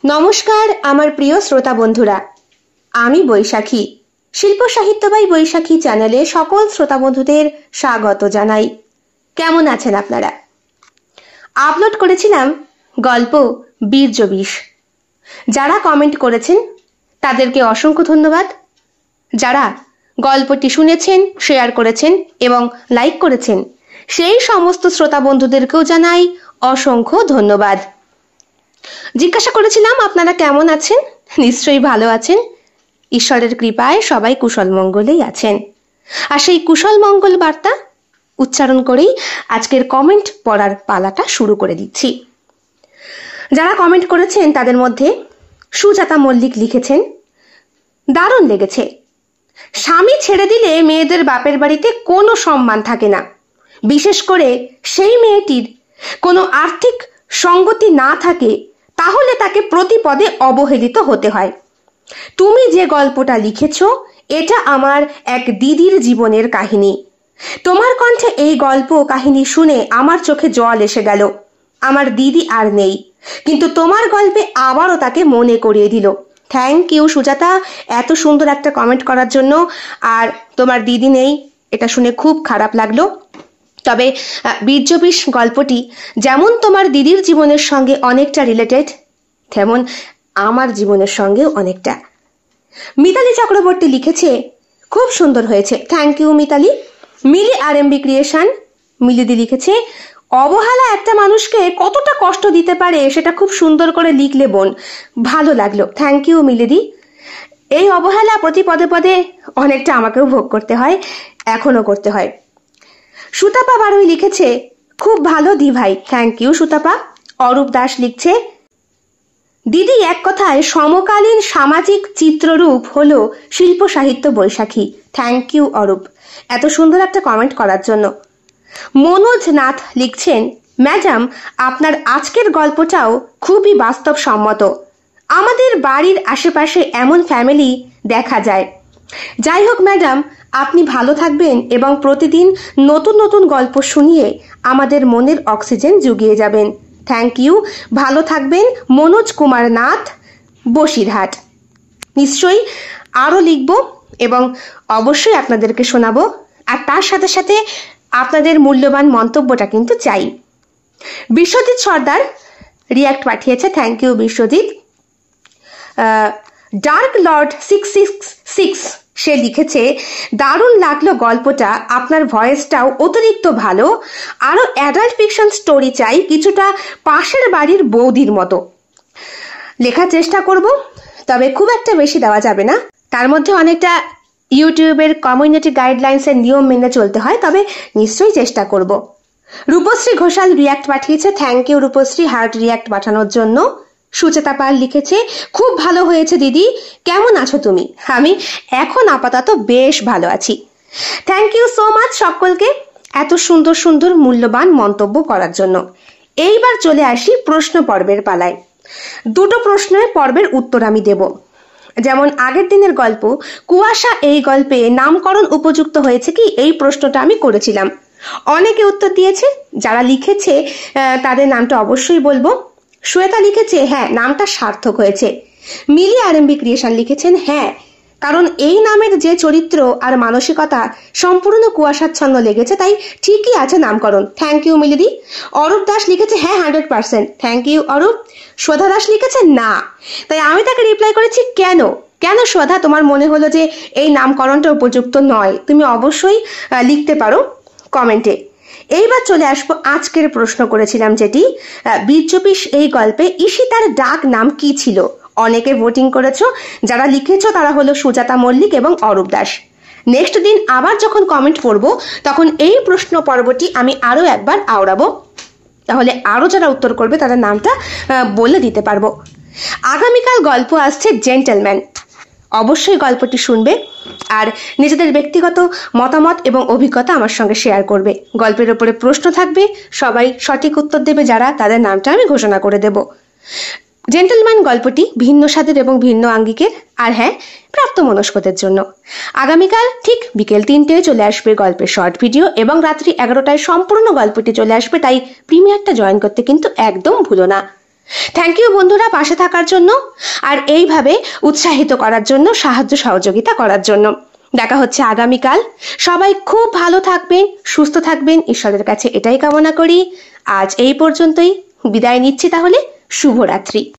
নমস্কার আমার প্রিয় শ্রোতা বন্ধুরা, আমি বৈশাখী। শিল্প সাহিত্য বাই বৈশাখী চ্যানেলে সকল শ্রোতা বন্ধুদের স্বাগত জানাই। কেমন আছেন আপনারা? আপলোড করেছিলাম গল্প বীর্য বিষ। যারা কমেন্ট করেছেন তাদেরকে অসংখ্য ধন্যবাদ। যারা গল্পটি শুনেছেন, শেয়ার করেছেন এবং লাইক করেছেন সেই সমস্ত শ্রোতা বন্ধুদেরকেও জানাই অসংখ্য ধন্যবাদ। জিজ্ঞাসা করেছিলাম আপনারা কেমন আছেন? নিশ্চয়ই ভালো আছেন। ঈশ্বরের কৃপায় সবাই কুশল মঙ্গলেই আছেন। আর সেই কুশল মঙ্গল বার্তা উচ্চারণ করেই আজকের কমেন্ট পড়ার পালাটা শুরু করে দিচ্ছি। যারা কমেন্ট করেছেন তাদের মধ্যে সুজাতা মল্লিক লিখেছেন, দারুণ লেগেছে। স্বামী ছেড়ে দিলে মেয়েদের বাপের বাড়িতে কোনো সম্মান থাকে না, বিশেষ করে সেই মেয়েটির কোনো আর্থিক সঙ্গতি না থাকে, তাহলে তাকে প্রতিপদে অবহেলিত হতে হয়। তুমি যে গল্পটা লিখেছ এটা আমার এক দিদির জীবনের কাহিনী। তোমার কণ্ঠে এই গল্প কাহিনী শুনে আমার চোখে জল এসে গেল। আমার দিদি আর নেই, কিন্তু তোমার গল্পে আবারও তাকে মনে করিয়ে দিল। থ্যাংক ইউ সুজাতা, এত সুন্দর একটা কমেন্ট করার জন্য। আর তোমার দিদি নেই এটা শুনে খুব খারাপ লাগলো। তবে বীর্য বিষ গল্পটি যেমন তোমার দিদির জীবনের সঙ্গে অনেকটা রিলেটেড, তেমন আমার জীবনের সঙ্গেও অনেকটা। মিতালি চক্রবর্তী লিখেছে, খুব সুন্দর হয়েছে। Thank you Mitali. Mili RMB creation মিলিদি লিখেছে, অবহেলা একটা মানুষকে কতটা কষ্ট দিতে পারে সেটা খুব সুন্দর করে লিখলে বোন, ভালো লাগলো। থ্যাংক ইউ মিলিদি। এই অবহেলা প্রতি পদে পদে অনেকটা আমাকেও ভোগ করতে হয়, এখনো করতে হয়। সুতাপা বারুই লিখেছে, খুব ভালো দি ভাই। Thank you Sutapa. অরূপ দাস লিখছে, দিদি এক কথায় সমকালীন সামাজিক চিত্ররূপ হলো শিল্প সাহিত্য বৈশাখী। থ্যাংক ইউ অরূপ, এত সুন্দর একটা কমেন্ট করার জন্য। মনোজ নাথ লিখছেন, ম্যাডাম আপনার আজকের গল্পটাও খুবই বাস্তবসম্মত। আমাদের বাড়ির আশেপাশে এমন ফ্যামিলি দেখা যায়। যাই হোক ম্যাডাম, আপনি ভালো থাকবেন এবং প্রতিদিন নতুন নতুন গল্প শুনিয়ে আমাদের মনের অক্সিজেন জুগিয়ে যাবেন। থ্যাংক ইউ, ভালো থাকবেন। মনোজ কুমার নাথ, বসিরহাট। নিশ্চয়ই আরও লিখব এবং অবশ্যই আপনাদেরকে শোনাবো। আর তার সাথে সাথে আপনাদের মূল্যবান মন্তব্যটা কিন্তু চাই। বিশ্বজিৎ সর্দার রিয়াক্ট পাঠিয়েছে। Thank you Biswajit. Dark lord 666 সে লিখেছে, দারুণ লাগলো গল্পটা, আপনার ভয়েসটাও অতিরিক্ত ভালো। আরো অ্যাডাল্ট ফিকশন স্টোরি চাই, কিছুটা পাশের বাড়ির বৌদির মতো। লেখার চেষ্টা করব, তবে খুব একটা বেশি দেওয়া যাবে না। তার মধ্যে অনেকটা ইউটিউবের কমিউনিটি গাইডলাইন্সের নিয়ম মেনে চলতে হয়, তবে নিশ্চয়ই চেষ্টা করব। রূপশ্রী ঘোষাল রিয়াক্ট পাঠিয়েছে। Thank you Rupashree heart react পাঠানোর জন্য। সুচেতা পাল লিখেছে, খুব ভালো হয়েছে দিদি, কেমন আছো তুমি? আমি এখন আপাতত বেশ ভালো আছি। থ্যাংক ইউ সো মাচ সকলকে এত সুন্দর সুন্দর মূল্যবান মন্তব্য করার জন্য। এইবার চলে আসি প্রশ্ন পর্বের পালায়। দুটো প্রশ্নের পর্বের উত্তর আমি দেব। যেমন আগের দিনের গল্প কুয়াশা, এই গল্পে নামকরণ উপযুক্ত হয়েছে কি, এই প্রশ্নটা আমি করেছিলাম। অনেকে উত্তর দিয়েছে। যারা লিখেছে তাদের নামটা অবশ্যই বলবো। শ্বেতা লিখেছে, হ্যাঁ নামটা সার্থক হয়েছে। মিলি RMB ক্রিয়েশন লিখেছেন, হ্যাঁ কারণ এই নামের যে চরিত্র আর মানসিকতা সম্পূর্ণ কুয়াশাচ্ছন্ন লেগেছে, তাই ঠিকই আছে নামকরণ। থ্যাংক ইউ মিলিদি। অরূপ দাস লিখেছে, হ্যাঁ 100%। Thank you Arup. শ্রদ্ধা দাস লিখেছে, না। তাই আমি তাকে রিপ্লাই করেছি, কেন কেন শ্রদ্ধা, তোমার মনে হলো যে এই নামকরণটা উপযুক্ত নয়? তুমি অবশ্যই লিখতে পারো কমেন্টে। এইবার চলে আসবো আজকের প্রশ্ন করেছিলাম, যেটি বীর্য বিষ এই গল্পে ঈশিতার ডাক নাম কি ছিল? অনেকে ভোটিং করেছো। যারা লিখেছো তারা হলো সুজাতা মল্লিক এবং অরূপ দাস। নেক্সট দিন আবার যখন কমেন্ট পড়বো তখন এই প্রশ্ন পর্বটি আমি আরো একবার আওড়াবো, তাহলে আরো যারা উত্তর করবে তাদের নামটা বলে দিতে পারবো। আগামীকাল গল্প আসছে জেন্টলম্যান। অবশ্যই গল্পটি শুনবে আর নিজেদের ব্যক্তিগত মতামত এবং অভিজ্ঞতা আমার সঙ্গে শেয়ার করবে। গল্পের উপরে প্রশ্ন থাকবে, সবাই সঠিক উত্তর দেবে যারা, তাদের নামটা আমি ঘোষণা করে দেব। জেন্টলম্যান গল্পটি ভিন্ন স্বাদের এবং ভিন্ন আঙ্গিকের, আর হ্যাঁ প্রাপ্তমনস্কদের জন্য। আগামীকাল ঠিক বিকেল 3টায় চলে আসবে গল্পের শর্ট ভিডিও এবং রাত্রি 11টায় সম্পূর্ণ গল্পটি চলে আসবে, তাই প্রিমিয়ারটা জয়েন করতে কিন্তু একদম ভুলো না। থ্যাংক ইউ বন্ধুরা পাশে থাকার জন্য আর এইভাবে উৎসাহিত করার জন্য, সাহায্য সহযোগিতা করার জন্য। দেখা হচ্ছে আগামীকাল। সবাই খুব ভালো থাকবেন, সুস্থ থাকবেন, ঈশ্বরের কাছে এটাই কামনা করি। আজ এই পর্যন্তই, বিদায় নিচ্ছি তাহলে। শুভরাত্রি।